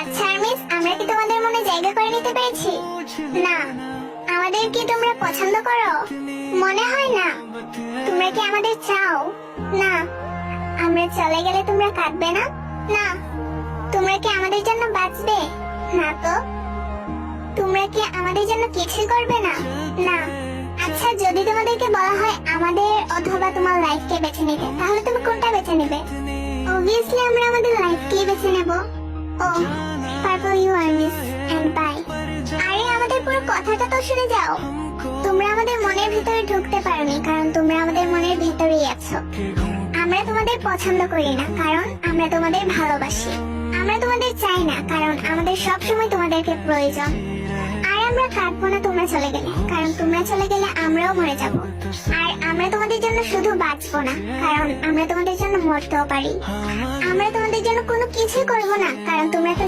আচ্ছা মিস, আমরা কি তোমাদের মনে জায়গা করে নিতে পেরেছি? না। আমাদের কি তোমরা পছন্দ করো? মনে হয় না। তোমরা কি আমাদের চাও? না। আমরা চলে গেলে তোমরা কাঁদবে না? না। তোমরা কি আমাদের জন্য বাঁচবে? না তো। তোমরা কি আমাদের জন্য কিছু করবে না? না। আচ্ছা, যদি তোমাদেরকে বলা হয় আমাদের অথবা তোমার লাইফকে বেছে নিতে, তাহলে তুমি কোনটা বেছে নেবে? অবভিয়াসলি আমরা আমাদের লাইফকেই বেছে নেব। ও, purple you are miss and bye. আরে আমাদের পুরো কথাটা তো শুনে যাও। তোমরা আমাদের মনের ভিতরে ঢুকতে পারোনি, কারণ তোমরা আমাদের মনের ভিতরেই আছো। আমরা তোমাদের পছন্দ করি না, কারণ আমরা তোমাদের ভালোবাসি। আমরা তোমাদের চাই না, কারণ আমাদের সবসময় তোমাদেরকে প্রয়োজন। আর আমরা কাঁদবো না তোমরা চলে গেলে, কারণ তোমরা চলে গেলে আমরাও মরে যাব। আর আমরা তোমাদের জন্য শুধু বাঁচবো না, কারণ আমরা তোমাদের জন্য মরতেও পারি। আমরা তোমাদের জন্য কোনো কিছুই করবো না, কারণ তোমরা তো